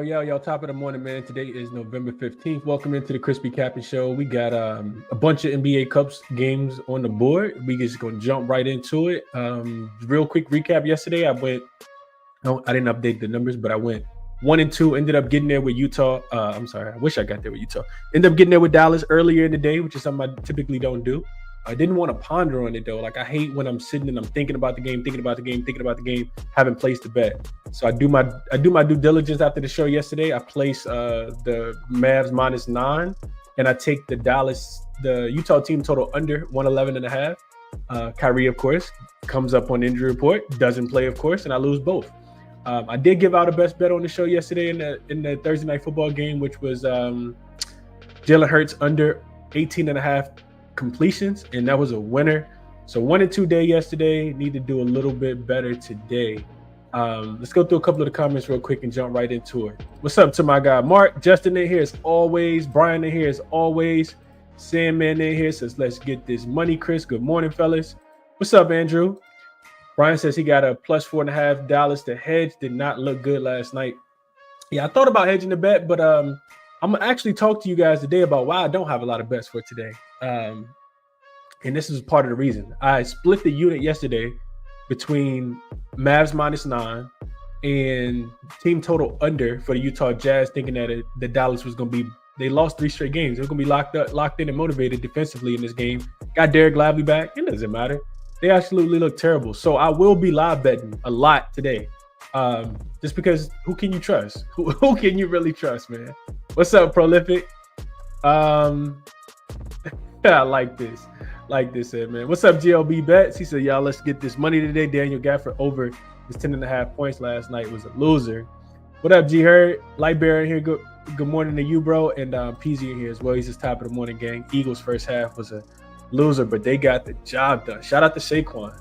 Yo, top of the morning, man. Today is November 15th. Welcome into the ChrisBeCappinn Show. We got a bunch of NBA Cups games on the board. We just going to jump right into it. Real quick recap. Yesterday, I didn't update the numbers, but I went 1-2, ended up getting there with Utah. I wish I got there with Utah. Ended up getting there with Dallas earlier in the day, which is something I typically don't do. I didn't want to ponder on it, though. Like, I hate when I'm sitting and I'm thinking about the game, haven't placed a bet. So I do my due diligence after the show yesterday. I placed the Mavs -9, and I take the Utah team total under 111.5. Kyrie, of course, comes up on injury report, doesn't play, of course, and I lose both. I did give out a best bet on the show yesterday in the Thursday night football game, which was Jalen Hurts under 18.5 completions, and that was a winner. So 1-2 day yesterday. Need to do a little bit better today. Let's go through a couple of the comments real quick and jump right into it. What's up to my guy Mark? Justin in here as always. Brian in here as always. Sandman in here says, let's get this money, Chris. Good morning, fellas. What's up, Andrew? Brian says he got a +4.5 Dallas to hedge. Did not look good last night. Yeah, I thought about hedging the bet, but I'm gonna actually talk to you guys today about why I don't have a lot of bets for today. And this is part of the reason. I split the unit yesterday between Mavs -9 and team total under for the Utah Jazz, thinking that the Dallas was going to be, they lost 3 straight games. They're going to be locked in and motivated defensively in this game. Got Derek Lively back. It doesn't matter. They absolutely look terrible. So I will be live betting a lot today. Just because who can you trust? Who can you really trust, man? What's up, Prolific? I like this. Man. What's up, GLB Bets? He said, y'all, let's get this money today. Daniel Gafford over his 10.5 points last night was a loser. What up, G Hurd? Lightbearer here. Good morning to you, bro. And PZ in here as well. He's just top of the morning, gang. Eagles first half was a loser, but they got the job done. Shout out to Saquon.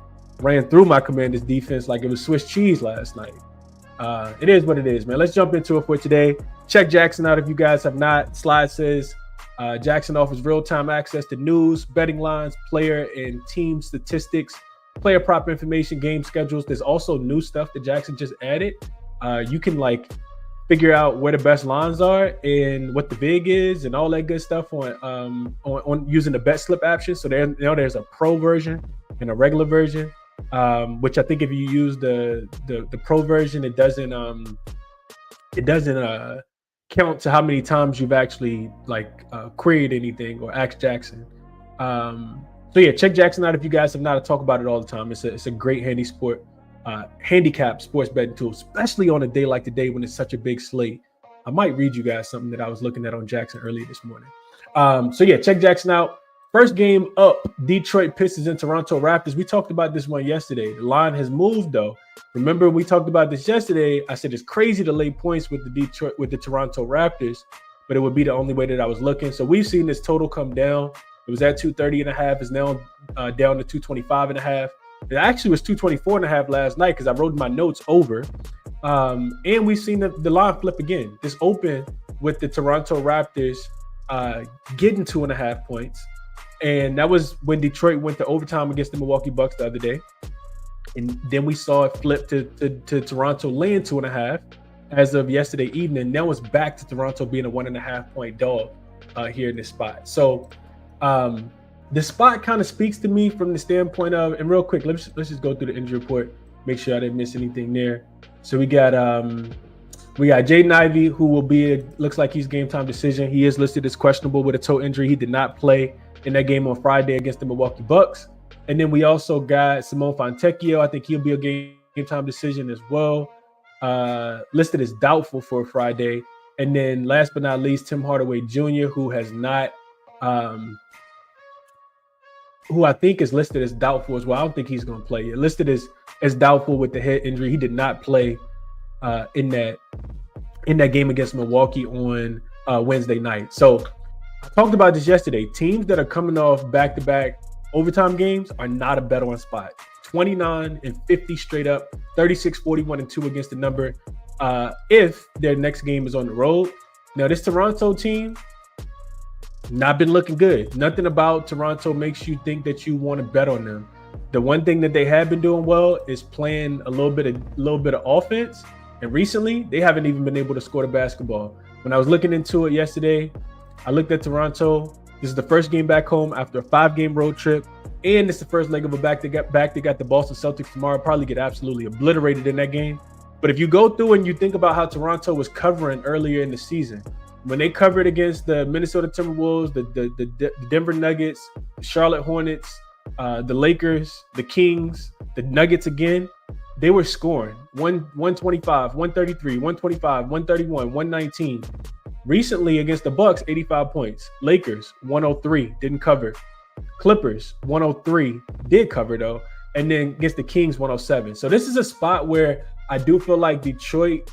Ran through my Commanders defense like it was Swiss cheese last night. It is what it is, man. Let's jump into it for today. Check jaXon out if you guys have not. Slide says, jaXon offers real-time access to news, betting lines, player and team statistics, player prop information, game schedules. There's also new stuff that jaXon just added. You can figure out where the best lines are and what the vig is and all that good stuff on using the bet slip option. So there's a pro version and a regular version, which I think if you use the pro version, it doesn't count to how many times you've actually queried anything or asked jaXon. So yeah, check jaXon out if you guys have not. I talk about it all the time. It's a great handicap sports betting tool, especially on a day like today when it's such a big slate. I might read you guys something that I was looking at on jaXon earlier this morning. So yeah, check jaXon out. First game up, Detroit Pistons and Toronto Raptors. We talked about this one yesterday. The line has moved though. Remember, we talked about this yesterday. I said it's crazy to lay points with the Toronto Raptors, but it would be the only way that I was looking. So we've seen this total come down. It was at 230.5. It's now down to 225.5. It actually was 224.5 last night because I wrote my notes over. And we've seen the line flip again. This open with the Toronto Raptors getting 2.5 points. And that was when Detroit went to overtime against the Milwaukee Bucks the other day. And then we saw it flip to Toronto laying 2.5 as of yesterday evening. Now it's back to Toronto being a 1.5 point dog here in this spot. So the spot kind of speaks to me from the standpoint of, and real quick, let's just go through the injury report, make sure I didn't miss anything there. So we got Jaden Ivey, who will be looks like he's game time decision. He is listed as questionable with a toe injury. He did not play in that game on Friday against the Milwaukee Bucks. And then we also got Simone Fontecchio. I think he'll be a game time decision as well. Listed as doubtful for Friday. And then last but not least, Tim Hardaway Jr., who has not, who I think is listed as doubtful as well. I don't think he's going to play. Listed as doubtful with the head injury. He did not play in that game against Milwaukee on Wednesday night. So I talked about this yesterday. Teams that are coming off back-to-back overtime games are not a bet on spot. 29-50 straight up, 36-41-2 against the number if their next game is on the road. Now, this Toronto team, not been looking good. Nothing about Toronto makes you think that you want to bet on them. The one thing that they have been doing well is playing a little bit of offense. And recently, they haven't even been able to score the basketball. When I was looking into it yesterday, I looked at Toronto. This is the first game back home after a 5-game road trip. And it's the first leg of a back-to-back. They got the Boston Celtics tomorrow. Probably get absolutely obliterated in that game. But if you go through and you think about how Toronto was covering earlier in the season, when they covered against the Minnesota Timberwolves, the Denver Nuggets, the Charlotte Hornets, the Lakers, the Kings, the Nuggets again, they were scoring 125, 133, 125, 131, 119. Recently against the Bucks, 85 points. Lakers, 103, didn't cover. Clippers, 103, did cover though. And then against the Kings, 107. So this is a spot where I do feel like Detroit,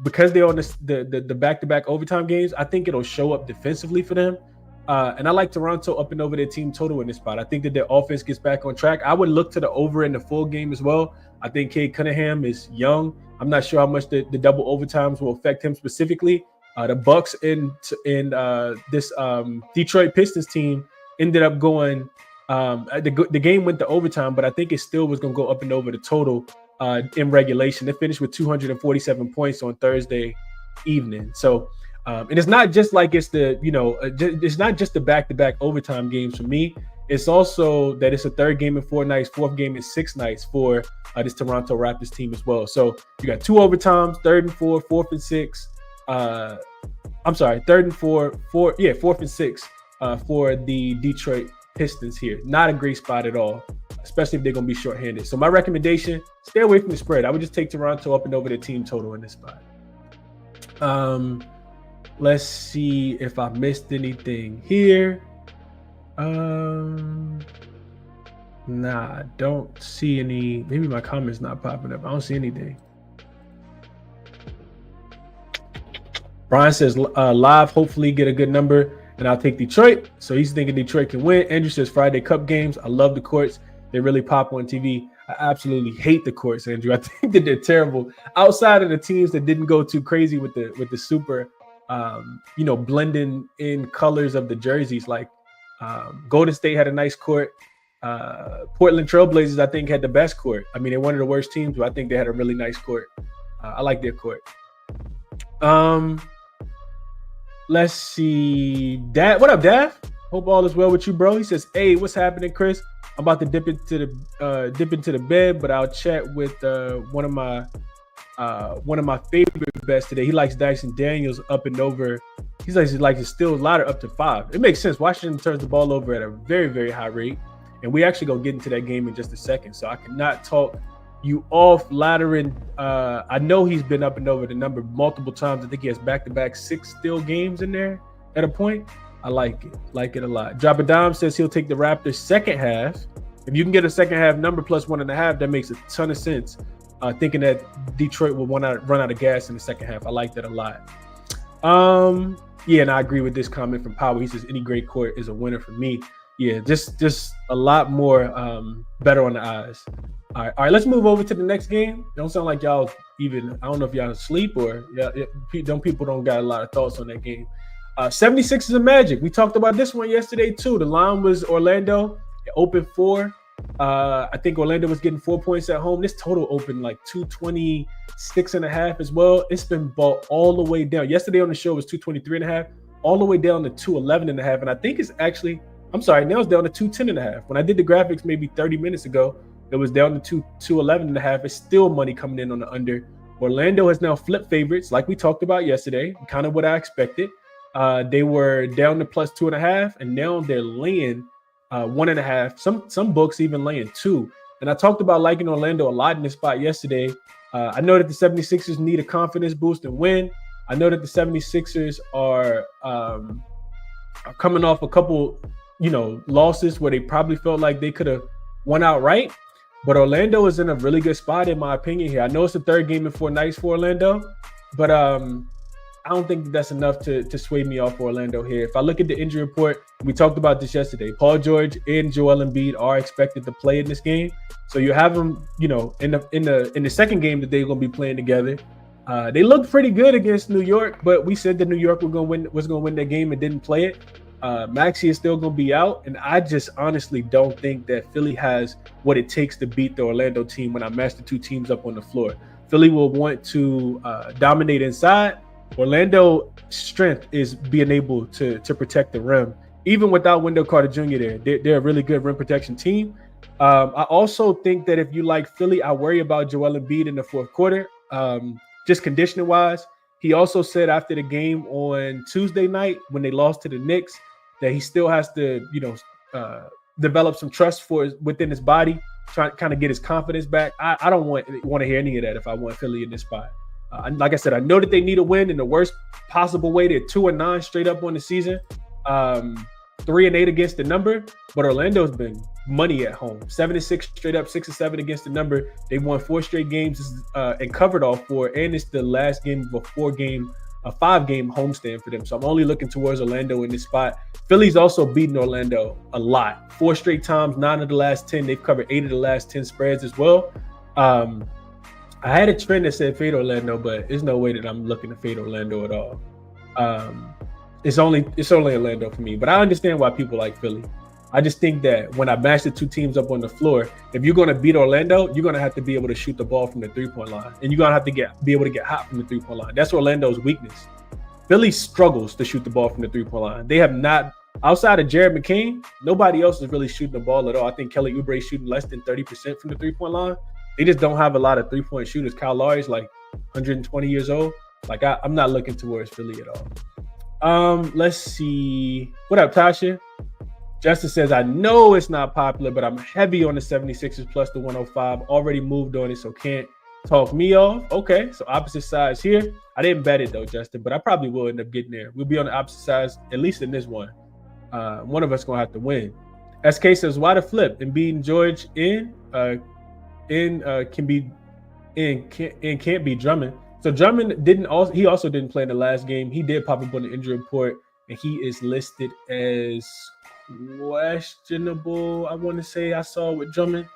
because they're on the back-to-back overtime games, I think it'll show up defensively for them. And I like Toronto up and over their team total in this spot. I think that their offense gets back on track. I would look to the over in the full game as well. I think Cade Cunningham is young. I'm not sure how much the double overtimes will affect him specifically. The Bucks and this Detroit Pistons team ended up going. The game went to overtime, but I think it still was going to go up and over the total in regulation. They finished with 247 points on Thursday evening. So, and it's not just like it's it's not just the back-to-back overtime games for me. It's also that it's a third game in 4 nights, fourth game in 6 nights for this Toronto Raptors team as well. So you got 2 overtimes, third and 4, fourth and 6. Third and 4, fourth and 6 for the Detroit Pistons here. Not a great spot at all, especially if they're going to be shorthanded. So my recommendation, stay away from the spread. I would just take Toronto up and over the team total in this spot. Let's see if I missed anything here. Nah, I don't see any. Maybe my comment's not popping up. I don't see anything. Brian says live, hopefully get a good number, and I'll take Detroit. So he's thinking Detroit can win. Andrew says Friday Cup games. I love the courts. They really pop on TV. I absolutely hate the courts, Andrew. I think that they're terrible. Outside of the teams that didn't go too crazy with the super, blending in colors of the jerseys. Like Golden State had a nice court. Portland Trailblazers, I think, had the best court. I mean, they're one of the worst teams, but I think they had a really nice court. I like their court. Let's see. Dad, what up, Dad? Hope all is well with you, bro. He says, "Hey, what's happening, Chris? I'm about to dip into the bed, but I'll chat with one of my favorite bets today. He likes Dyson Daniels up and over. He likes his steals ladder up to 5. It makes sense. Washington turns the ball over at a very, very high rate, and we actually gonna get into that game in just a second. So I cannot talk you off laddering. I know he's been up and over the number multiple times. I think he has back-to-back 6 steal games in there at a point. I like it a lot. Drop a Dime says he'll take the Raptors second half. If you can get a second half number plus 1.5, that makes a ton of sense. Thinking that Detroit will run out of gas in the second half. I like that a lot. Yeah, and I agree with this comment from Power. He says any great court is a winner for me. Yeah, just a lot more better on the eyes. All right, let's move over to the next game. Don't sound like y'all even, I don't know if y'all asleep or people don't got a lot of thoughts on that game. 76ers and Magic. We talked about this one yesterday too. The line was Orlando. It opened 4. I think Orlando was getting 4 points at home. This total opened like 226.5 as well. It's been bought all the way down. Yesterday on the show was 223.5, all the way down to 211.5. And I think it's actually, now it's down to 210.5. When I did the graphics maybe 30 minutes ago, it was down to 211.5. It's still money coming in on the under. Orlando has now flipped favorites, like we talked about yesterday, kind of what I expected. They were down to plus 2.5, and now they're laying 1.5. Some books even laying 2. And I talked about liking Orlando a lot in this spot yesterday. I know that the 76ers need a confidence boost and win. I know that the 76ers are coming off a couple, losses where they probably felt like they could have won outright. But Orlando is in a really good spot, in my opinion, here. I know it's the third game in 4 nights for Orlando, but I don't think that's enough to sway me off Orlando here. If I look at the injury report, we talked about this yesterday. Paul George and Joel Embiid are expected to play in this game, so you have them, in the second game that they're going to be playing together. They looked pretty good against New York, but we said that New York was going to win that game and didn't play it. Maxey is still going to be out, and I just honestly don't think that Philly has what it takes to beat the Orlando team when I match the two teams up on the floor. Philly will want to dominate inside. Orlando's strength is being able to protect the rim. Even without Wendell Carter Jr. there, they're a really good rim protection team. I also think that if you like Philly, I worry about Joel Embiid in the fourth quarter, just conditioning-wise. He also said after the game on Tuesday night when they lost to the Knicks that he still has to, develop some trust within his body, trying to kind of get his confidence back. I don't want to hear any of that if I want Philly in this spot. Like I said, I know that they need a win in the worst possible way. They're 2-9 straight up on the season. 3-8 against the number, but Orlando's been money at home. 7-6 straight up, 6-7 against the number. They won 4 straight games and covered all 4, and it's the last game of a 5-game homestand for them. So I'm only looking towards Orlando in this spot. Philly's also beaten Orlando a lot. 4 straight times, 9 of the last 10. They've covered 8 of the last 10 spreads as well. I had a trend that said fade Orlando, but there's no way that I'm looking to fade Orlando at all. It's only Orlando for me, but I understand why people like Philly. I just think that when I match the two teams up on the floor, if you're going to beat Orlando, you're going to have to be able to shoot the ball from the three-point line, and you're going to have to be able to get hot from the three-point line. That's Orlando's weakness. Philly struggles to shoot the ball from the three-point line. They have not, outside of Jared McCain, nobody else is really shooting the ball at all. I think Kelly Oubre is shooting less than 30% from the three-point line. They just don't have a lot of three-point shooters. Kyle Lowry's like 120 years old. Like I'm not looking towards Philly at all. Let's see. What up, Tasha? Justin says, I know it's not popular, but I'm heavy on the 76ers plus the 105. Already moved on it, so can't talk me off. Okay, so opposite sides here. I didn't bet it though, Justin, but I probably will end up getting there. We'll be on the opposite sides, at least in this one. One of us gonna have to win. SK says, why the flip? Embiid and George can't be Drummond. So Drummond also didn't play in the last game. He did pop up on the injury report, and he is listed as questionable. I want to say I saw with Drummond.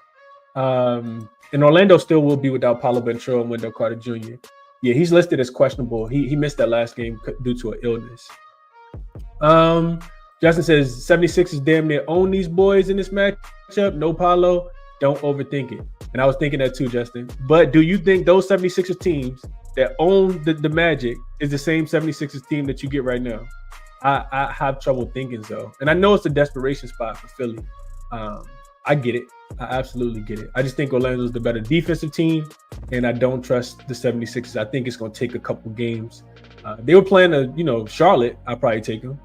And Orlando still will be without Paulo Banchero and Wendell Carter Jr. Yeah, he's listed as questionable. He missed that last game due to an illness. Justin says 76ers damn near own these boys in this matchup. No Paulo. Don't overthink it. And I was thinking that too, Justin. But do you think those 76ers teams that own the Magic is the same 76ers team that you get right now? I have trouble thinking so. And I know it's a desperation spot for Philly. I get it. I absolutely get it. I just think Orlando's the better defensive team, and I don't trust the 76ers. I think it's going to take a couple games. They were playing Charlotte. I'll probably take them.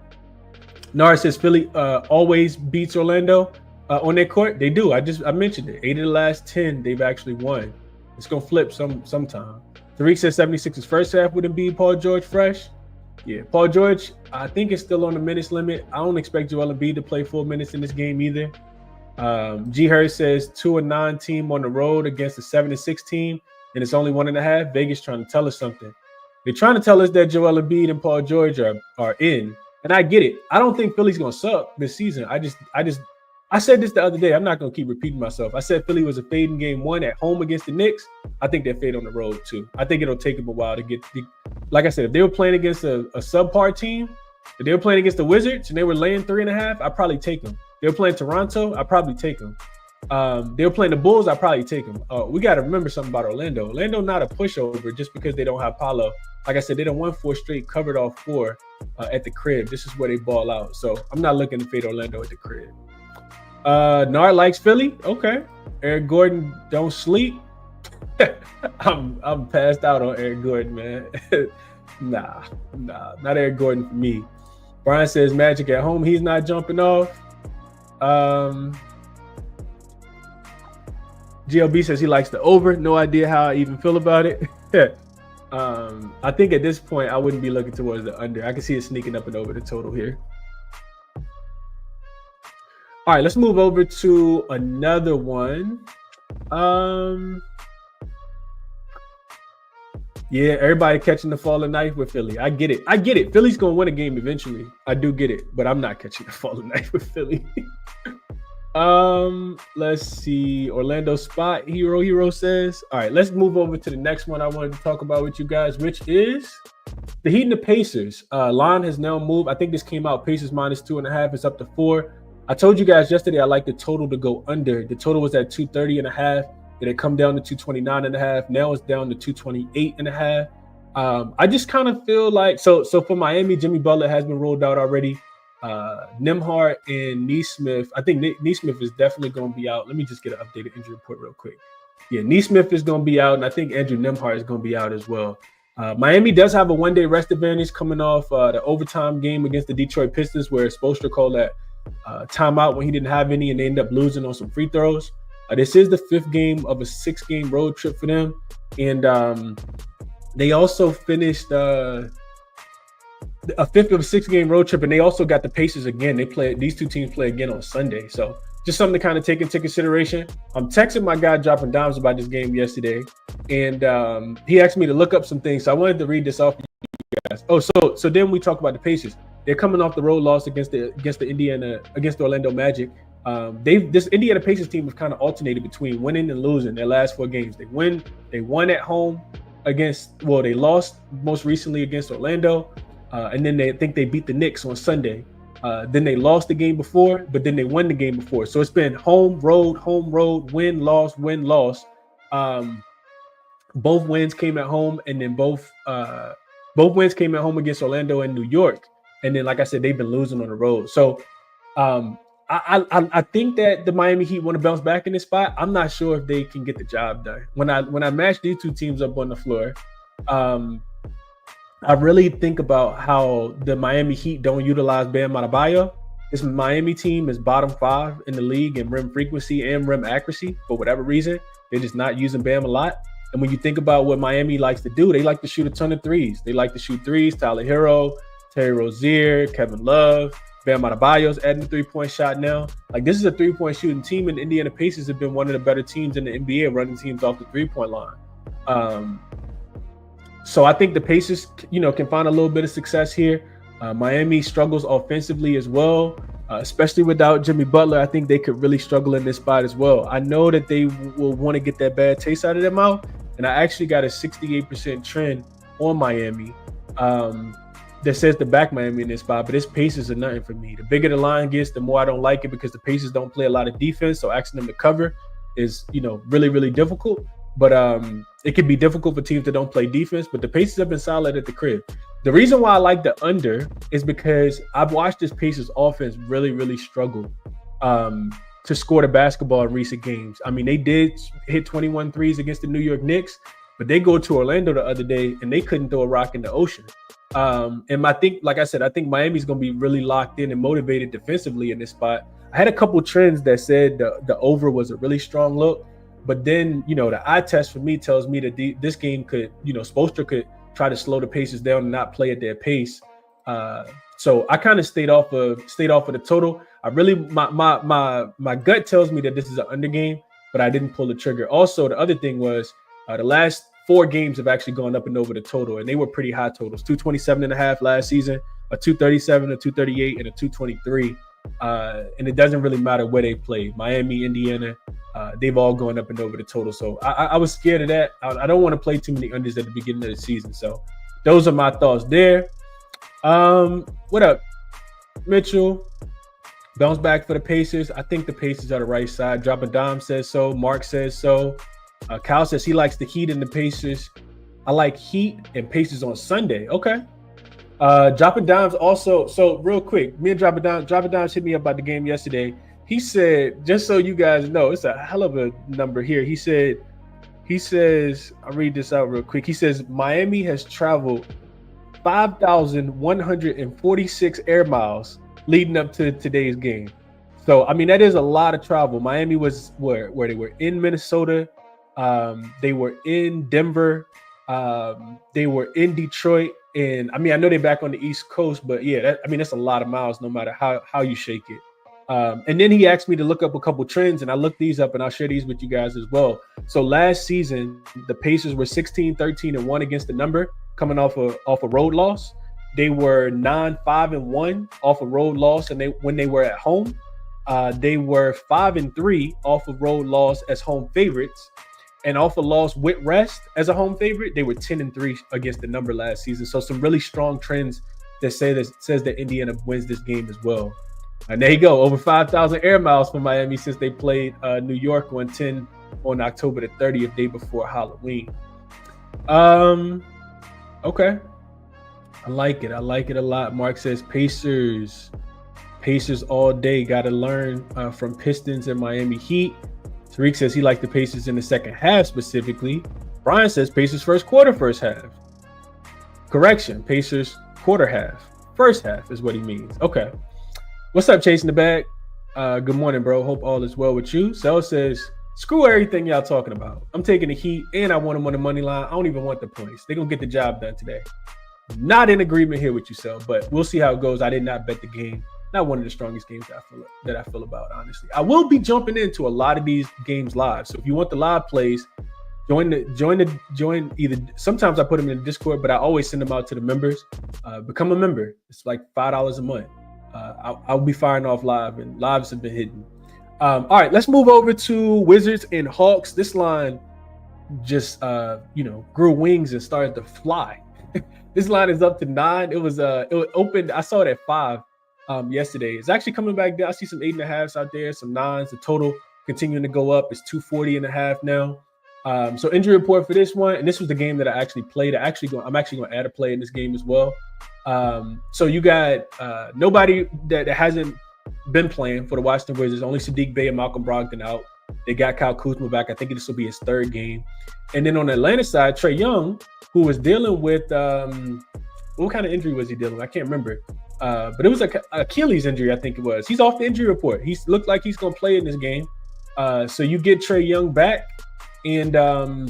Nara says Philly always beats Orlando on their court. They do. I mentioned it. 8 of the last 10 they've actually won. It's going to flip sometime. Tariq says 76ers first half with Embiid, Paul George fresh. Yeah, Paul George, I think it's still on the minutes limit. I don't expect Joel Embiid to play 4 minutes in this game either. G. Hurd says 2-9 team on the road against a 7-6 team, and it's only 1.5. Vegas trying to tell us something. They're trying to tell us that Joel Embiid and Paul George are in, and I get it. I don't think Philly's gonna suck this season. I said this the other day. I'm not gonna keep repeating myself. I said Philly was a fade in game 1 at home against the Knicks. I think they're fade on the road too. I think it'll take them a while to get. Like I said, if they were playing against a subpar team, if they were playing against the Wizards and they were laying 3.5, I'd probably take them. They were playing Toronto, I'd probably take them. They were playing the Bulls, I'd probably take them. We got to remember something about Orlando. Orlando not a pushover just because they don't have Paulo. Like I said, they done won 4 straight, covered all 4 at the crib. This is where they ball out. So I'm not looking to fade Orlando at the crib. Nard likes Philly. Okay. Eric Gordon don't sleep. I'm passed out on Eric Gordon, man. Nah, not Eric Gordon for me. Brian says Magic at home. He's not jumping off. GLB says he likes the over. No idea how I even feel about it. I think at this point I wouldn't be looking towards the under. I can see it sneaking up and over the total here. All right, let's move over to another one. Yeah, everybody catching the falling knife with Philly. I get it. Philly's going to win a game eventually. I do get it, but I'm not catching the falling knife with Philly. Let's see. Orlando spot hero says. All right, let's move over to the next one I wanted to talk about with you guys, which is the Heat and the Pacers. Line has now moved. I think this came out Pacers minus 2.5. It's up to 4. I told you guys yesterday I like the total to go under. The total was at 230.5. Then it come down to 229.5. Now it's down to 228.5. I just kind of feel like so for Miami, Jimmy Butler has been rolled out already. Nembhard and Nesmith. I think Nesmith is definitely going to be out. Let me just get an updated injury report real quick. Yeah, Nesmith is going to be out, and I think Andrew Nembhard is going to be out as well. Miami does have a one-day rest advantage coming off the overtime game against the Detroit Pistons, where Spoelstra called that timeout when he didn't have any, and they ended up losing on some free throws. This is the fifth game of a 6-game road trip for them, and they also finished a fifth of a 6-game road trip, and they also got the Pacers again. These two teams play again on Sunday, so just something to kind of take into consideration. I'm texting my guy Dropping Dimes about this game yesterday, and he asked me to look up some things, so I wanted to read this off for you guys. Oh, so then we talk about the Pacers. They're coming off the road loss against the Orlando Magic. This Indiana Pacers team has kind of alternated between winning and losing their last 4 games. They won at home they lost most recently against Orlando, and then they beat the Knicks on Sunday. Then they lost the game before, but then they won the game before. So it's been home, road, win, loss, win, loss. Both wins came at home, and then both wins came at home against Orlando and New York. And then, like I said, they've been losing on the road. So I think that the Miami Heat want to bounce back in this spot. I'm not sure if they can get the job done. When I match these two teams up on the floor, I really think about how the Miami Heat don't utilize Bam Adebayo. This Miami team is bottom 5 in the league in rim frequency and rim accuracy. For whatever reason, they're just not using Bam a lot. And when you think about what Miami likes to do, they like to shoot a ton of threes. They like to shoot threes. Tyler Hero, Terry Rozier, Kevin Love, Bam Adebayo's adding a 3-point shot now. Like, this is a 3-point shooting team, and the Indiana Pacers have been one of the better teams in the NBA running teams off the 3-point line. So I think the Pacers, can find a little bit of success here. Miami struggles offensively as well, especially without Jimmy Butler. I think they could really struggle in this spot as well. I know that they will want to get that bad taste out of their mouth, and I actually got a 68% trend on Miami that says to back Miami in this spot, but this Pacers are nothing for me. The bigger the line gets, the more I don't like it, because the Pacers don't play a lot of defense, so asking them to cover is, really, really difficult. But it can be difficult for teams that don't play defense, but the Pacers have been solid at the crib. The reason why I like the under is because I've watched this Pacers offense really, really struggle to score the basketball in recent games. I mean, they did hit 21 threes against the New York Knicks, but they go to Orlando the other day and they couldn't throw a rock in the ocean. And I think Miami's going to be really locked in and motivated defensively in this spot. I had a couple trends that said the over was a really strong look. But then, the eye test for me tells me that this game could, Spoelstra could try to slow the Pacers down and not play at their pace. So I kind of stayed off of the total. I really, my gut tells me that this is an under game, but I didn't pull the trigger. Also, the other thing was the last 4 games have actually gone up and over the total, and they were pretty high totals. 227.5 last season, a 237, a 238, and a 223. And it doesn't really matter where they play. Miami, Indiana, they've all gone up and over the total. So I was scared of that. I don't want to play too many unders at the beginning of the season. So those are my thoughts there. What up, Mitchell? Bounce back for the Pacers. I think the Pacers are the right side. Dropping Dime says so. Mark says so. Kyle says he likes the Heat and the Pacers. I like Heat and Pacers on Sunday. Okay. Dropping Dimes also. So real quick, me and Dropping Dimes hit me up about the game yesterday. He said, just so you guys know, it's a hell of a number here. He says, I'll read this out real quick. He says Miami has traveled 5,146 air miles leading up to today's game. So, I mean, that is a lot of travel. Miami was where they were in Minnesota. They were in Denver. They were in Detroit. And I mean, I know they're back on the East Coast, but yeah, that's a lot of miles no matter how you shake it. And then he asked me to look up a couple trends, and I looked these up, and I'll share these with you guys as well. So last season, the Pacers were 16-13-1 against the number, coming off a road loss. They were 9-5-1 off a road loss, and when they were at home, they were 5-3 off a road loss as home favorites. And off a loss with rest as a home favorite, they were 10-3 against the number last season. So some really strong trends that says that Indiana wins this game as well. And there you go, over 5,000 air miles for Miami since they played New York on 10 on October the 30th, day before Halloween. Okay. I like it. I like it a lot. Mark says Pacers all day. Got to learn from Pistons and Miami Heat. Tariq says he liked the Pacers in the second half specifically. Brian says Pacers first half. Correction, Pacers quarter half. First half is what he means. Okay. What's up, Chasing the Bag? Good morning, bro. Hope all is well with you. Sel says, screw everything y'all talking about. I'm taking the Heat, and I want them on the money line. I don't even want the points. They're going to get the job done today. Not in agreement here with you, Sel, but we'll see how it goes. I did not bet the game. Not one of the strongest games that I feel about, honestly. I will be jumping into a lot of these games live. So if you want the live plays, join either. Sometimes I put them in the Discord, but I always send them out to the members. Become a member. It's like $5 a month. I'll be firing off live, and lives have been hidden. All right, let's move over to Wizards and Hawks. This line just grew wings and started to fly. This line is up to 9. It opened. I saw it at 5 yesterday. It's actually coming back down. I see some 8.5s out there, some 9s. The total continuing to go up. It's 240.5 now. So injury report for this one, and this was the game that I actually played. I'm actually going to add a play in this game as well. So you got nobody that hasn't been playing for the Washington Wizards. Only Sadiq Bey and Malcolm Brogdon out. They got Kyle Kuzma back. I think this will be his 3rd game. And then on the Atlanta side, Trae Young, who was dealing with what kind of injury was he dealing with? I can't remember. But it was an Achilles injury, I think it was. He's off the injury report. He looked like he's going to play in this game. So you get Trae Young back. And I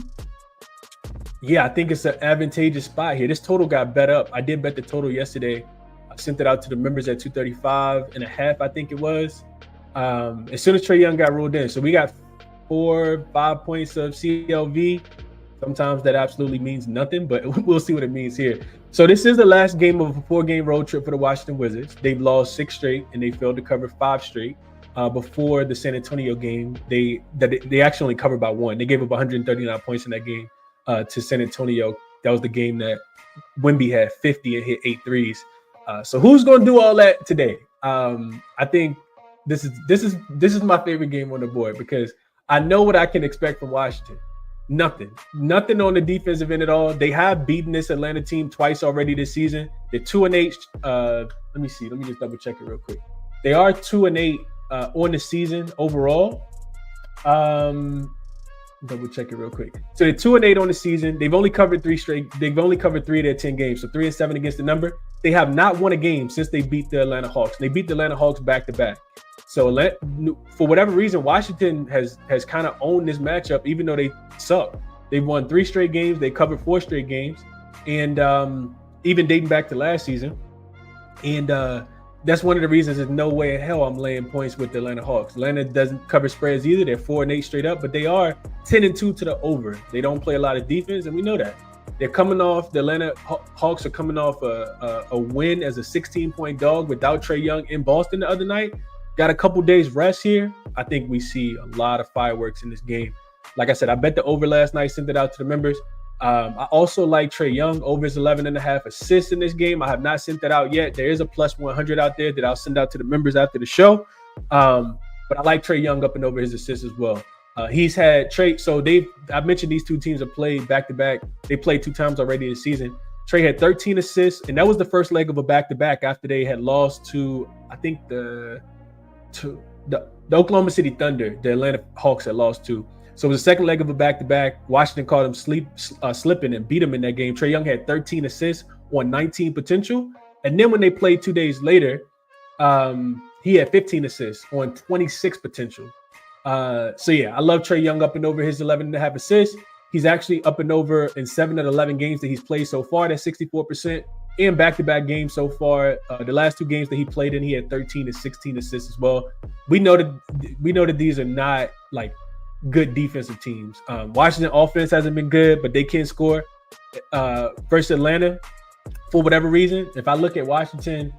think it's an advantageous spot here. This total got bet up. I did bet the total yesterday. I sent it out to the members at 235.5, I think it was. As soon as Trae Young got ruled in. So we got 4-5 points of CLV. Sometimes that absolutely means nothing, but we'll see what it means here. So this is the last game of a 4-game road trip for the Washington Wizards. They've lost 6 straight, and they failed to cover 5 straight. Before the San Antonio game, they actually only covered by 1. They gave up 139 points in that game to San Antonio. That was the game that Wemby had 50 and hit 8 threes. So who's going to do all that today? I think this is my favorite game on the board because I know what I can expect from Washington. Nothing on the defensive end at all. They have beaten this Atlanta team twice already this season. They're 2-8. Let me see. Let me just double check it real quick. They are 2-8 on the season overall. Double check it real quick. So they're 2-8 on the season. They've only covered 3 straight. They've only covered 3 of their 10 games. So 3-7 against the number. They have not won a game since they beat the Atlanta Hawks. They beat the Atlanta Hawks back to back. So for whatever reason, Washington has kind of owned this matchup, even though they suck. They've won 3 straight games. They covered 4 straight games, and even dating back to last season. And that's one of the reasons there's no way in hell I'm laying points with the Atlanta Hawks. Atlanta doesn't cover spreads either. They're 4-8 straight up, but they are 10-2 to the over. They don't play a lot of defense, and we know that. They're coming off, the Atlanta Hawks are coming off a win as a 16-point dog without Trae Young in Boston the other night. Got a couple days rest here. I think we see a lot of fireworks in this game. Like I said, I bet the over last night, sent it out to the members. I also like Trae Young over his 11.5 assists in this game. I have not sent that out yet. There is a plus 100 out there that I'll send out to the members after the show. But I like Trae Young up and over his assists as well. He's had Trae. So I've mentioned these two teams have played back-to-back. They played 2 times already this season. Trae had 13 assists, and that was the first leg of a back-to-back after they had lost to, I think, the Oklahoma City Thunder. The Atlanta Hawks had lost to. So it was the second leg of a back-to-back. Washington called him slipping and beat him in that game. Trae Young had 13 assists on 19 potential. And then when they played 2 days later, he had 15 assists on 26 potential. So yeah, I love Trae Young up and over his 11.5 assists. He's actually up and over in 7 of the 11 games that he's played so far. That's 64%. And back-to-back games so far. The last 2 games that he played in, he had 13 and 16 assists as well. We know that these are not like good defensive teams. Washington offense hasn't been good, but they can score. Versus Atlanta, for whatever reason, if I look at Washington,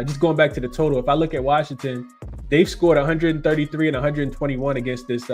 just going back to the total, if I look at Washington, they've scored 133 and 121 against this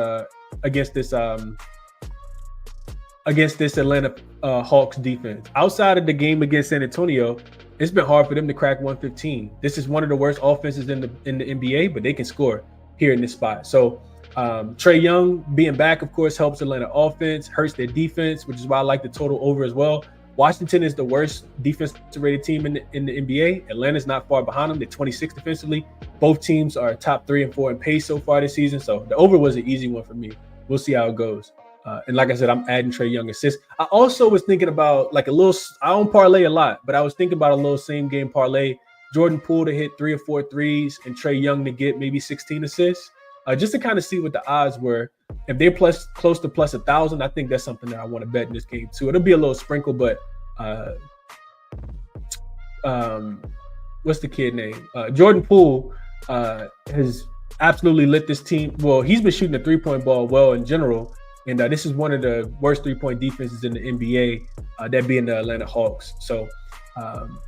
Atlanta Hawks defense. Outside of the game against San Antonio, it's been hard for them to crack 115. This is one of the worst offenses in the NBA, but they can score here in this spot. So Trae Young being back, of course, helps Atlanta offense, hurts their defense, which is why I like the total over as well. Washington is the worst defensive rated team in the NBA. Atlanta's not far behind them. They're 26th defensively. Both teams are top 3 and 4 in pace so far this season. So the over was an easy one for me. We'll see how it goes. And like I said, I'm adding Trae Young assists. I also was thinking about like a little, I don't parlay a lot, but I was thinking about a little same game parlay. Jordan Poole to hit 3 or 4 threes and Trae Young to get maybe 16 assists. Just to kind of see what the odds were. If they're close to plus 1,000, I think that's something that I want to bet in this game too. It'll be a little sprinkle, but what's the kid name? Jordan Poole has absolutely lit this team. Well, he's been shooting the 3-point ball well in general, and this is one of the worst 3-point defenses in the NBA, that being the Atlanta Hawks. So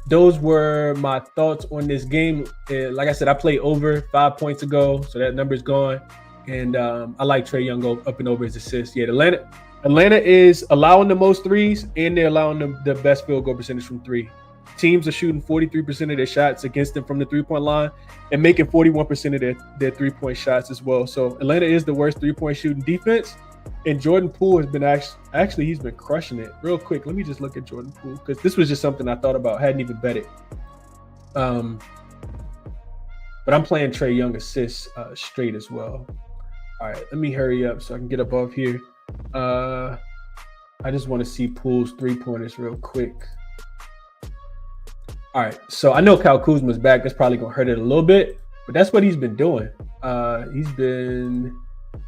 those were my thoughts on this game. Like I said, I played over 5 points ago, so that number's gone. And I like Trae Young up and over his assists. Yeah, Atlanta is allowing the most threes, and they're allowing the best field goal percentage from 3. Teams are shooting 43% of their shots against them from the 3-point line and making 41% of their 3-point shots as well. So Atlanta is the worst 3-point shooting defense. And Jordan Poole has been actually he's been crushing it. Real quick, let me just look at Jordan Poole because this was just something I thought about, hadn't even bet it. But I'm playing Trae Young assists straight as well. All right, let me hurry up so I can get up off here. I just want to see Poole's 3-pointers real quick. All right, so I know Kyle Kuzma's back. That's probably going to hurt it a little bit, but that's what he's been doing. He's been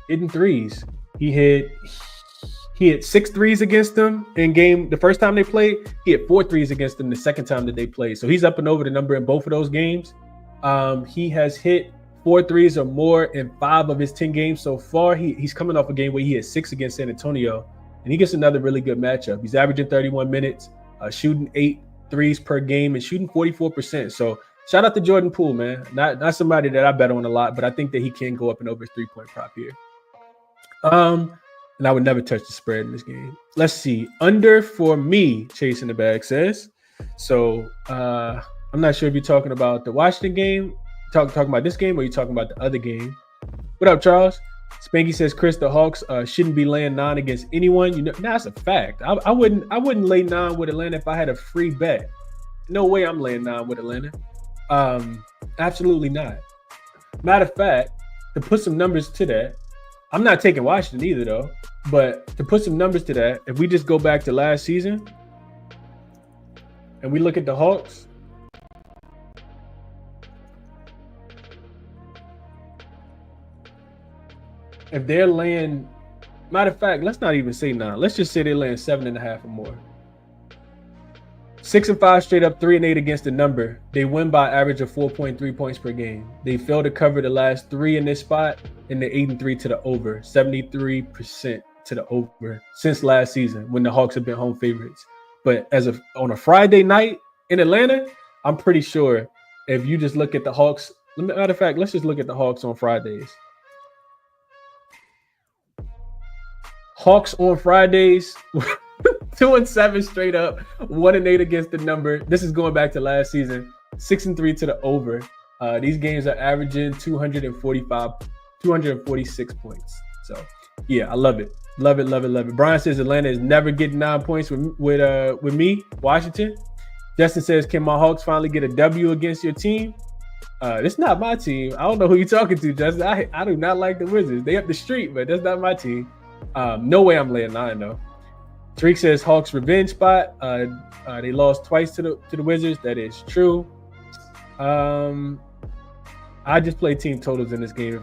hitting threes. He hit 6 threes against them in game. The first time they played, he hit 4 threes against them the second time that they played. So he's up and over the number in both of those games. He has hit 4 threes or more in 5 of his 10 games so far. He's coming off a game where he hit 6 against San Antonio, and he gets another really good matchup. He's averaging 31 minutes, shooting 8 threes per game and shooting 44%. So shout out to Jordan Poole, man. Not somebody that I bet on a lot, but I think that he can go up and over his 3-point prop here. And I would never touch the spread in this game. Let's see. Under for me, Chasing the Bag says. So I'm not sure if you're talking about the Washington game, talking about this game, or you're talking about the other game. What up, Charles? Spanky says, Chris, the Hawks shouldn't be laying 9 against anyone. That's a fact. I wouldn't lay 9 with Atlanta if I had a free bet. No way I'm laying 9 with Atlanta. Absolutely not. Matter of fact, to put some numbers to that, I'm not taking Washington either, though. But to put some numbers to that, if we just go back to last season and we look at the Hawks, if they're laying, matter of fact, let's not even say 9. Let's just say they're laying 7.5 or more. 6-5 straight up, 3-8 against the number. They win by average of 4.3 points per game. They failed to cover the last 3 in this spot, and they're 8-3 to the over, 73% to the over since last season when the Hawks have been home favorites. But on a Friday night in Atlanta, I'm pretty sure if you just look at the Hawks, matter of fact, let's just look at the Hawks on Fridays. Hawks on Fridays, 2-7 straight up, 1-8 against the number. This is going back to last season, 6-3 to the over. These games are averaging 246 points. So yeah, I love it. Love it, love it, love it. Brian says Atlanta is never getting 9 points with me, Washington. Justin says, can my Hawks finally get a W against your team? It's not my team. I don't know who you're talking to, Justin. I do not like the Wizards. They up the street, but that's not my team. No way I'm laying 9 though. Tariq says Hawks revenge spot. They lost twice to the Wizards. That is true. I just play team totals in this game.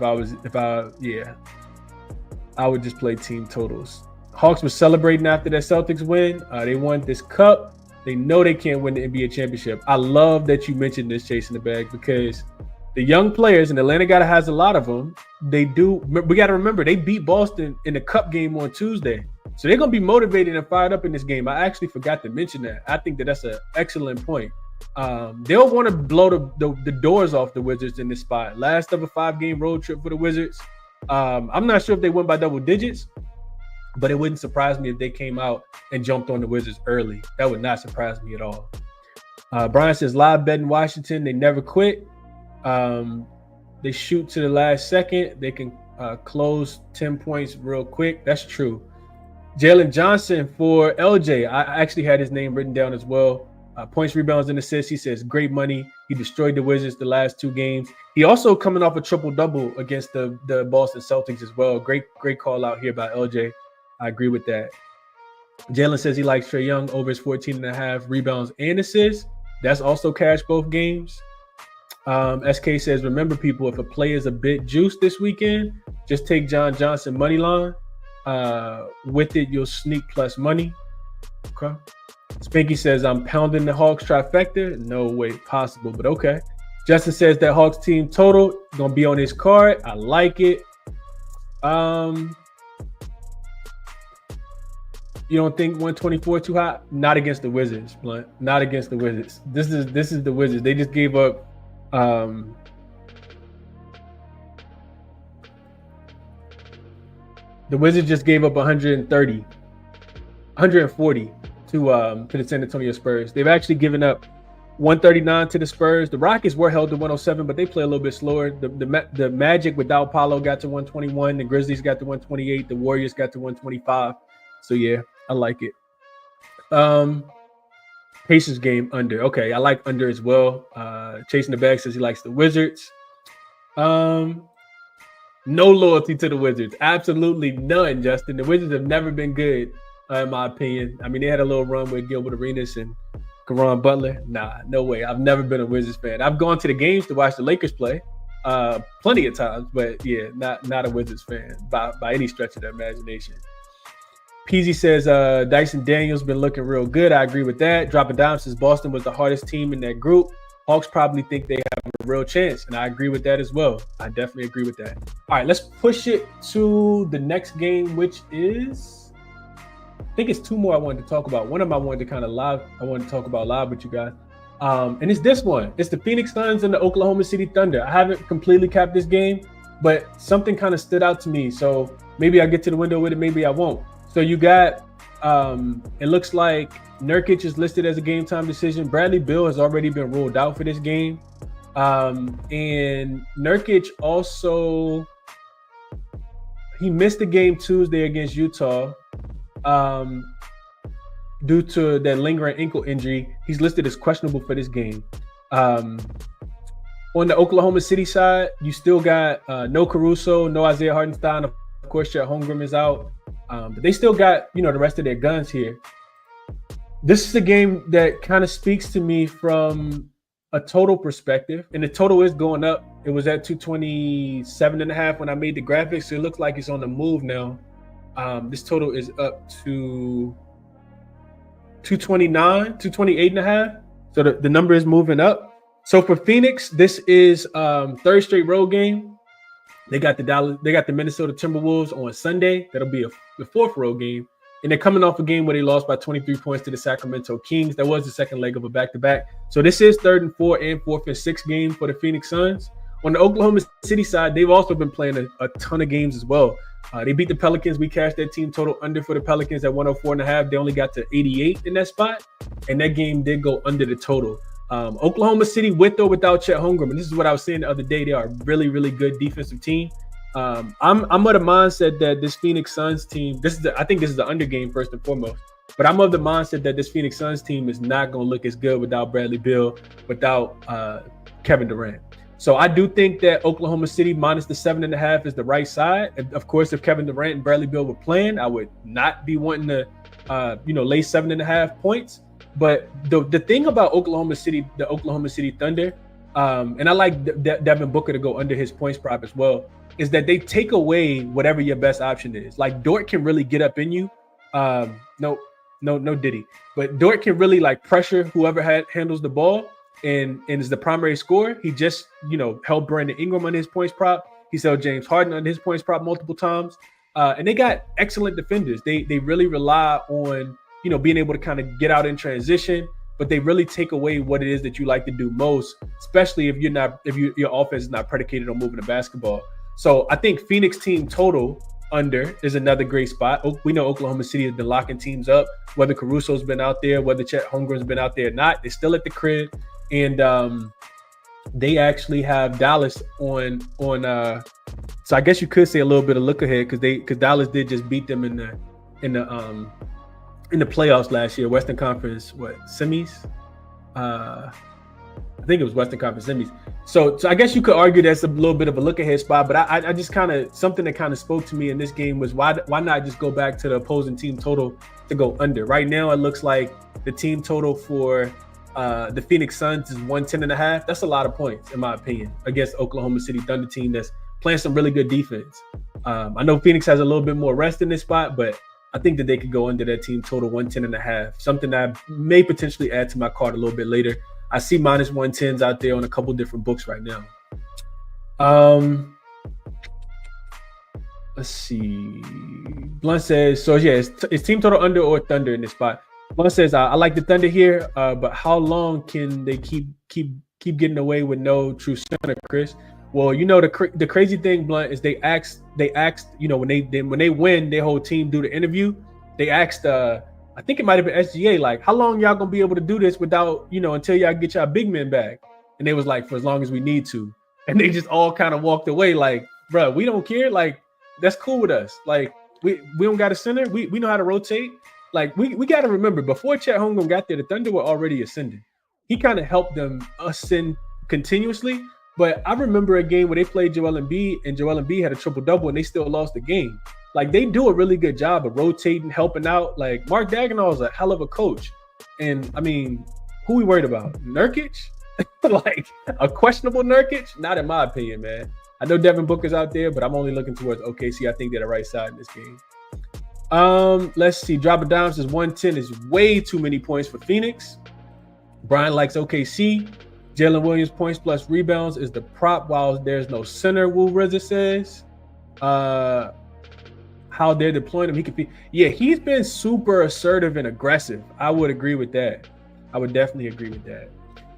I would just play team totals. Hawks were celebrating after that Celtics win. They won this cup. They know they can't win the NBA championship. I love that you mentioned this, Chasing the Bag, because the young players, and Atlanta has a lot of them, we got to remember, they beat Boston in the cup game on Tuesday. So they're going to be motivated and fired up in this game. I actually forgot to mention that. I think that's an excellent point. They'll want to blow the doors off the Wizards in this spot. Last of a 5-game road trip for the Wizards. I'm not sure if they win by double digits, but it wouldn't surprise me if they came out and jumped on the Wizards early. That would not surprise me at all. Brian says, live bet in Washington. They never quit. They shoot to the last second. They can close 10 points real quick. That's true. Jalen Johnson for LJ. I actually had his name written down as well. Points, rebounds, and assists. He says great money. He destroyed the Wizards the last 2 games. He also coming off a triple-double against the Boston Celtics as well. Great call out here by LJ. I agree with that. Jalen says he likes Trae Young over his 14.5 rebounds and assists. That's also cash both games. SK says, remember, people, if a play is a bit juiced this weekend, just take John Johnson money line. With it, you'll sneak plus money. Okay. Spanky says, I'm pounding the Hawks trifecta. No way possible, but okay. Justin says that Hawks team total gonna be on his card. I like it. You don't think 124 too high? Not against the Wizards, Blunt. Not against the Wizards. This is the Wizards. They just gave up the Wizards just gave up 140 to the San Antonio Spurs. They've actually given up 139 to the Spurs. The Rockets were held to 107, but they play a little bit slower. The Magic without Paolo got to 121. The Grizzlies got to 128. The Warriors got to 125. So yeah, I like it. Pacers game under. Okay, I like under as well. Chasing the bag says he likes the Wizards. No loyalty to the Wizards. Absolutely none, Justin. The Wizards have never been good, in my opinion. I mean, they had a little run with Gilbert Arenas and Caron Butler. Nah, no way. I've never been a Wizards fan. I've gone to the games to watch the Lakers play plenty of times, but yeah, not a Wizards fan by any stretch of the imagination. Peasy says Dyson Daniels been looking real good. I agree with that. Dropping Dime says Boston was the hardest team in that group. Hawks probably think they have a real chance, and I agree with that as well. I definitely agree with that. All right, let's push it to the next game, which is, I think it's 2 more I wanted to talk about. One of them I wanted to talk about live with you guys. And it's this one. It's the Phoenix Suns and the Oklahoma City Thunder. I haven't completely capped this game, but something kind of stood out to me. So maybe I'll get to the window with it, maybe I won't. So you got, it looks like Nurkic is listed as a game time decision. Bradley Beal has already been ruled out for this game. And Nurkic also, he missed the game Tuesday against Utah due to that lingering ankle injury. He's listed as questionable for this game. On the Oklahoma City side, you still got no Caruso, no Isaiah Hartenstein. Of course, Chet Holmgren is out. But they still got, the rest of their guns here. This is a game that kind of speaks to me from a total perspective. And the total is going up. It was at 227.5 when I made the graphics. So it looks like it's on the move now. This total is up to 228.5. So the number is moving up. So for Phoenix, this is third straight road game. They got the Minnesota Timberwolves on Sunday. That'll be the 4th road game. And they're coming off a game where they lost by 23 points to the Sacramento Kings. That was the second leg of a back-to-back. So this is 3rd and 4 and 4th and 6th game for the Phoenix Suns. On the Oklahoma City side, they've also been playing a ton of games as well. They beat the Pelicans. We cashed that team total under for the Pelicans at 104.5. They only got to 88 in that spot. And that game did go under the total. Oklahoma City, with or without Chet Holmgren, and this is what I was saying the other day, they are a really, really good defensive team. I'm of the mindset that this Phoenix Suns team, I think this is the under game first and foremost, but I'm of the mindset that this Phoenix Suns team is not going to look as good without Bradley Beal, without Kevin Durant. So I do think that Oklahoma City minus the 7.5 is the right side. Of course, if Kevin Durant and Bradley Beal were playing, I would not be wanting to, lay 7.5 points. But the thing about Oklahoma City, the Oklahoma City Thunder, and I like Devin Booker to go under his points prop as well, is that they take away whatever your best option is. Like Dort can really get up in you. No Diddy. But Dort can really like pressure whoever handles the ball and is the primary scorer. He just, held Brandon Ingram on his points prop. He's held James Harden on his points prop multiple times. And they got excellent defenders. They really rely on, being able to kind of get out in transition, but they really take away what it is that you like to do most, especially if your offense is not predicated on moving the basketball. So I think Phoenix team total under is another great spot. We know Oklahoma City has been locking teams up, whether Caruso's been out there, whether Chet Holmgren's been out there or not. They're still at the crib. And they actually have Dallas on So I guess you could say a little bit of look ahead because Dallas did just beat them in the playoffs last year, Western Conference semis. I think it was Western Conference semis. So I guess you could argue that's a little bit of a look ahead spot, but I just kind of, something that kind of spoke to me in this game was why not just go back to the opposing team total to go under. Right now it looks like the team total for the Phoenix Suns is 110.5. That's a lot of points in my opinion against Oklahoma City Thunder team that's playing some really good defense. I know Phoenix has a little bit more rest in this spot, but I think that they could go under that team total 110.5, something that I may potentially add to my card a little bit later. I see minus 110s out there on a couple different books right now. Let's see. Blunt says, so yeah, it's team total under or Thunder in this spot. Blunt says, I like the Thunder here, but how long can they keep getting away with no true center, Chris? Well, you know, the crazy thing, Blunt, is they asked, you know, when they win, their whole team do the interview, they asked, I think it might have been SGA, like, how long y'all gonna be able to do this without, you know, until y'all get y'all big men back? And they was like, for as long as we need to. And they just all kind of walked away like, bro, we don't care. Like, that's cool with us. Like, we don't got a center. We know how to rotate. Like, we got to remember, before Chet Holmgren got there, the Thunder were already ascending. He kind of helped them ascend continuously. But I remember a game where they played Joel Embiid, and Joel Embiid had a triple-double, and they still lost the game. Like, they do a really good job of rotating, helping out. Like, Mark Daigneault is a hell of a coach. And, I mean, who we worried about? Nurkic? Like, a questionable Nurkic? Not in my opinion, man. I know Devin Booker's out there, but I'm only looking towards OKC. I think they're the right side in this game. Let's see. Drop of Dimes is 110 is way too many points for Phoenix. Brian likes OKC. Jalen Williams points plus rebounds is the prop while there's no center, Wu Rizza says. How they're deploying him, he could be. Yeah, he's been super assertive and aggressive. I would agree with that. I would definitely agree with that.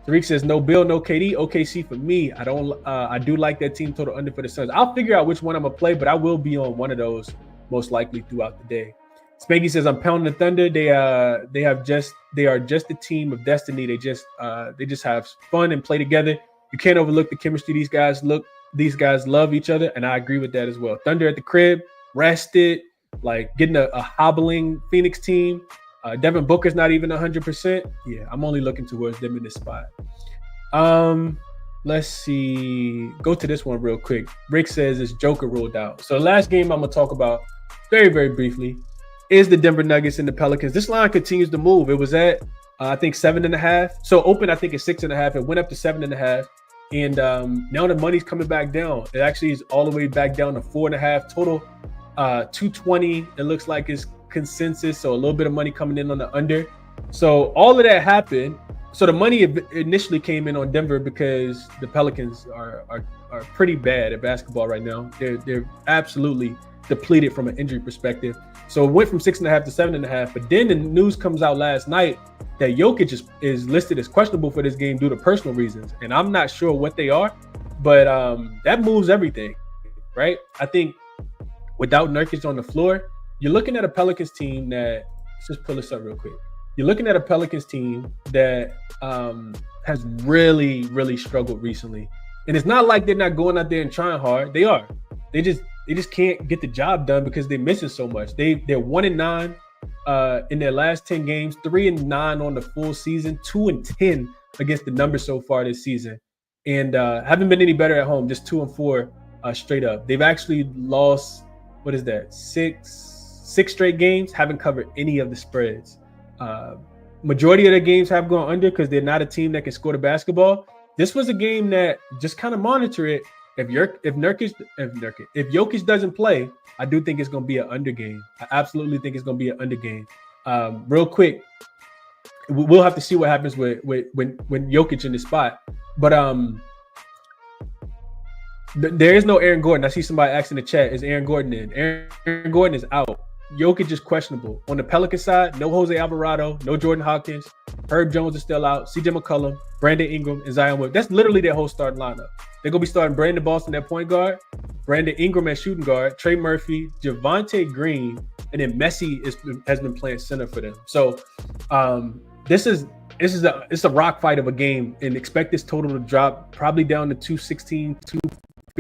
Tariq says no Bill, no KD, OKC for me. I do like that team total under for the Suns. I'll figure out which one I'm gonna play, but I will be on one of those most likely throughout the day. Spanky says I'm pounding the Thunder. They are just a team of destiny. They just have fun and play together. You can't overlook the chemistry these guys love each other, and I agree with that as well. Thunder at the crib, rested, like getting a hobbling Phoenix team. Devin Booker's not even 100%. Yeah, I'm only looking towards them in this spot. Let's see. Go to this one real quick. Rick says it's Joker ruled out. So the last game I'm gonna talk about very, very briefly is the Denver Nuggets and the Pelicans. This line continues to move. It was at I think 7.5. So open, I think it's 6.5. It went up to 7.5. And now the money's coming back down. It actually is all the way back down to 4.5 total. 220. It looks like it's consensus. So a little bit of money coming in on the under. So all of that happened. So the money initially came in on Denver because the Pelicans are pretty bad at basketball right now. They're absolutely depleted from an injury perspective. So it went from 6.5 to 7.5. But then the news comes out last night that Jokic is listed as questionable for this game due to personal reasons. And I'm not sure what they are, but that moves everything, right? I think without Nurkic on the floor, you're looking at a Pelicans team that, let's just pull this up real quick. You're looking at a Pelicans team that has really, really struggled recently. And it's not like they're not going out there and trying hard. They are. They just can't get the job done because they're missing so much. They're 1-9 in their last 10 games, 3-9 on the full season, 2-10 against the numbers so far this season, and haven't been any better at home. Just 2-4 straight up. They've actually lost, what is that, six straight games. Haven't covered any of the spreads. Majority of their games have gone under because they're not a team that can score the basketball. This was a game that just kind of monitor it. If Jokic doesn't play, I do think it's going to be an under game. I absolutely think it's going to be an under game. Real quick, we'll have to see what happens when Jokic in the spot. But there is no Aaron Gordon. I see somebody asking in the chat, is Aaron Gordon in? Aaron Gordon is out. Jokic is questionable. On the Pelican side, no Jose Alvarado, no Jordan Hawkins. Herb Jones is still out. CJ McCollum, Brandon Ingram, and Zion Williamson. That's literally their whole starting lineup. They're going to be starting Brandon Boston at point guard, Brandon Ingram at shooting guard, Trey Murphy, Javonte Green, and then Messi has been playing center for them. So it's a rock fight of a game, and expect this total to drop probably down to 216,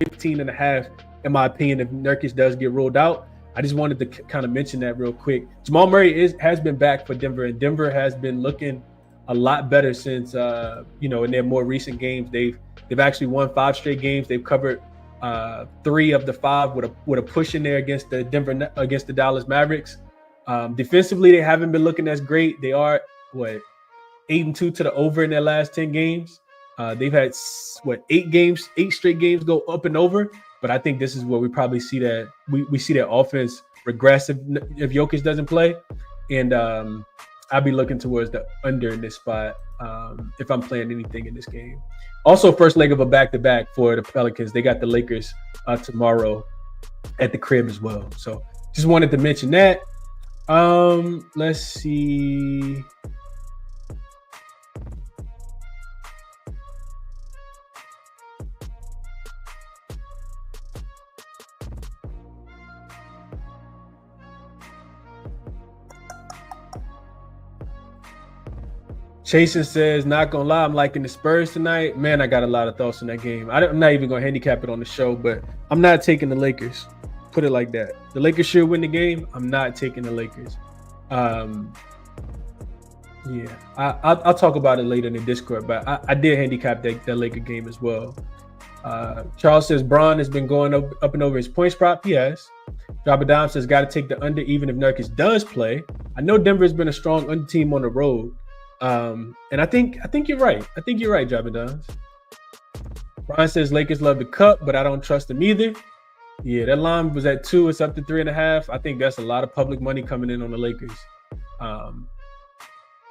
215.5 in my opinion, if Nurkic does get ruled out. I just wanted to kind of mention that real quick. Jamal Murray has been back for Denver, and Denver has been looking a lot better since in their more recent games. They've actually won 5 straight games. They've covered 3 of the 5 with a push in there against the Dallas Mavericks. Defensively, they haven't been looking as great. They are 8-2 to the over in their last 10 games. They've had 8 straight games go up and over. But I think this is where we probably see that we see that offense regress if Jokic doesn't play, and I'll be looking towards the under in this spot if I'm playing anything in this game. Also, first leg of a back-to-back for the Pelicans. They got the Lakers tomorrow at the crib as well. So just wanted to mention that. Let's see. Chasen says, not gonna lie, I'm liking the Spurs tonight. Man, I got a lot of thoughts on that game. I'm not even gonna handicap it on the show, but I'm not taking the Lakers. Put it like that. The Lakers should win the game. I'm not taking the Lakers. I'll talk about it later in the Discord, but I did handicap that Laker game as well. Charles says, Bron has been going up and over his points prop. Yes. Drop a Dime says, got to take the under even if Nurkic does play. I know Denver's been a strong under team on the road. And I think you're right. I think you're right, Drop a Dime. Brian says Lakers love the cup, but I don't trust them either. Yeah, that line was at 2. It's up to 3.5. I think that's a lot of public money coming in on the Lakers.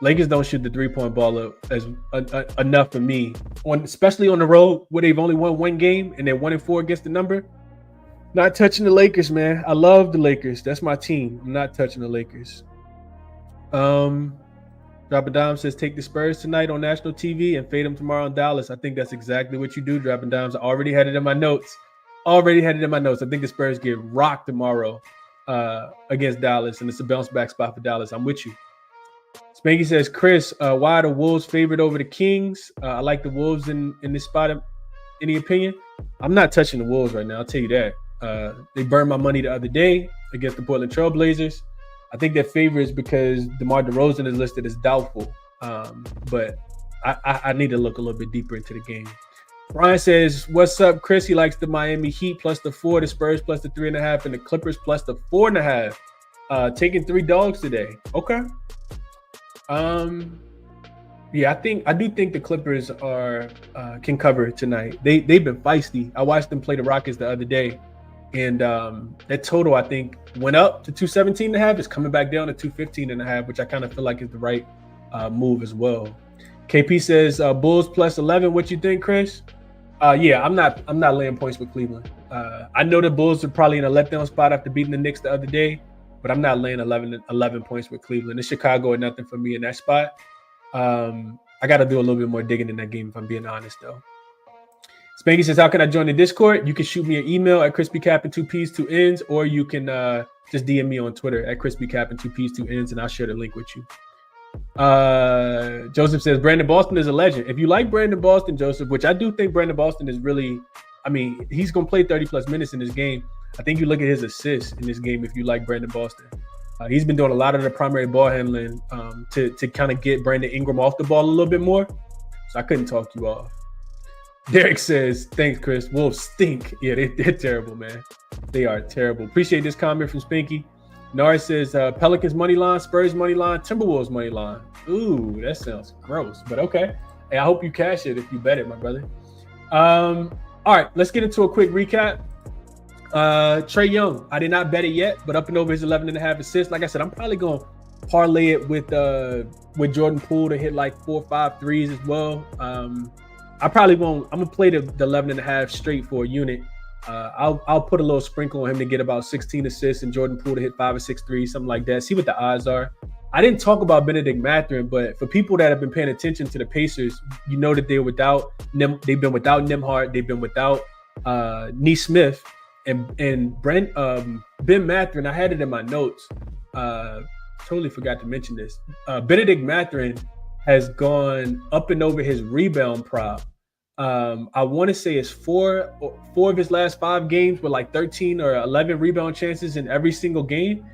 Lakers don't shoot the 3-point ball as enough for me, especially on the road where they've only won 1 game and they're 1-4 against the number. Not touching the Lakers, man. I love the Lakers. That's my team. I'm not touching the Lakers. Drop a Dime says, take the Spurs tonight on national TV and fade them tomorrow in Dallas. I think that's exactly what you do, Drop a Dimes. I already had it in my notes. I think the Spurs get rocked tomorrow against Dallas, and it's a bounce back spot for Dallas. I'm with you. Spanky says, Chris, why are the Wolves favored over the Kings? I like the Wolves in this spot. Any opinion? I'm not touching the Wolves right now. I'll tell you that. They burned my money the other day against the Portland Trail Blazers. I think their favor is because DeMar DeRozan is listed as doubtful. But I need to look a little bit deeper into the game. Brian says, what's up, Chris? He likes the Miami Heat plus the 4, the Spurs plus the 3.5, and the Clippers plus the 4.5. Taking 3 dogs today. Okay. Yeah, I do think the Clippers can cover tonight. They've been feisty. I watched them play the Rockets the other day. And that total, I think, went up to 217.5. It's coming back down to 215.5, which I kind of feel like is the right move as well. KP says Bulls plus 11. What you think, Chris? Yeah, I'm not laying points with Cleveland. I know the Bulls are probably in a letdown spot after beating the Knicks the other day, but I'm not laying 11 points with Cleveland. It's Chicago or nothing for me in that spot. I got to do a little bit more digging in that game, if I'm being honest, though. Spanky says, how can I join the Discord? You can shoot me an email at ChrisBeCappinn 2Ps 2 Ns, or you can just DM me on Twitter at ChrisBeCappinn 2Ps 2 Ns, and I'll share the link with you. Joseph says, Brandon Boston is a legend. If you like Brandon Boston, Joseph, which I do think Brandon Boston is really, he's going to play 30-plus minutes in this game. I think you look at his assists in this game if you like Brandon Boston. He's been doing a lot of the primary ball handling to kind of get Brandon Ingram off the ball a little bit more. So I couldn't talk you off. Derek says, thanks, Chris. Wolves stink. Yeah, they're terrible, man. They are terrible. Appreciate this comment from Spinky. Nara says, Pelicans money line, Spurs money line, Timberwolves money line. Ooh, that sounds gross, but okay. Hey, I hope you cash it if you bet it, my brother. All right, let's get into a quick recap. Trae Young, I did not bet it yet, but up and over his 11.5 assists. Like I said, I'm probably going to parlay it with Jordan Poole to hit like 4 or 5 threes as well. I probably won't. I'm gonna play the 11.5 straight for a unit. I'll put a little sprinkle on him to get about 16 assists and Jordan Poole to hit 5 or 6 threes, something like that. See what the odds are. I didn't talk about Benedict Mathurin, but for people that have been paying attention to the Pacers, you know that they've been without Nembhard, they've been without Nesmith and Ben Mathurin. I had it in my notes. Totally forgot to mention this. Benedict Mathurin has gone up and over his rebound prop I want to say it's four of his last 5 games with like 13 or 11 rebound chances in every single game.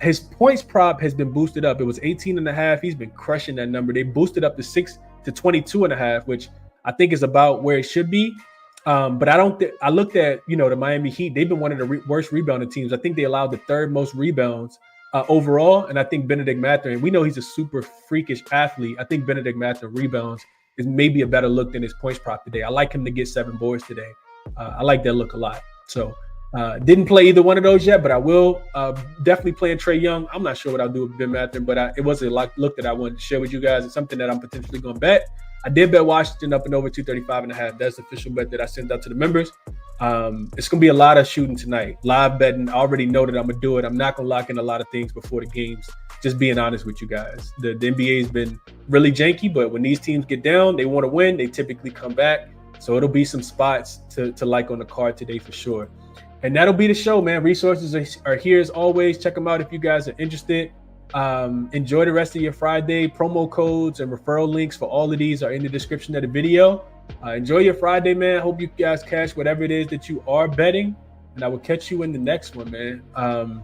His points prop has been boosted up. It was 18.5. He's been crushing that number. They boosted up to 22.5, which I think is about where it should be. But I don't think I looked at, the Miami Heat. They've been one of the worst rebounding teams. I think they allowed the 3rd most rebounds overall. And I think Benedict Mathurin, we know he's a super freakish athlete. I think Benedict Mathurin rebounds is maybe a better look than his points prop today. I like him to get 7 boards today. I like that look a lot. So didn't play either one of those yet, but I will definitely playing Trae Young. I'm not sure what I'll do with Ben Mathurin, but it was a look that I wanted to share with you guys. It's something that I'm potentially going to bet. I did bet Washington up and over 235.5. That's the official bet that I sent out to the members. It's going to be a lot of shooting tonight. Live betting. I already know that I'm going to do it. I'm not going to lock in a lot of things before the games. Just being honest with you guys. The NBA has been really janky, but when these teams get down, they want to win. They typically come back. So it'll be some spots to like on the card today for sure. And that'll be the show, man. Resources are here as always. Check them out if you guys are interested. Enjoy the rest of your Friday. Promo codes and referral links for all of these are in the description of the video. Enjoy your Friday, man. Hope you guys cash whatever it is that you are betting. And I will catch you in the next one, man.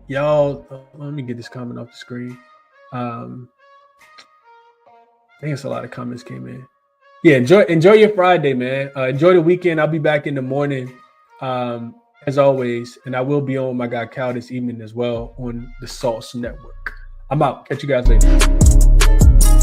Y'all, let me get this comment off the screen. I think it's a lot of comments came in. Yeah, enjoy your Friday, man. Enjoy the weekend. I'll be back in the morning. As always, and I will be on my guy Cal this evening as well on the Sauce Network. I'm out. Catch you guys later.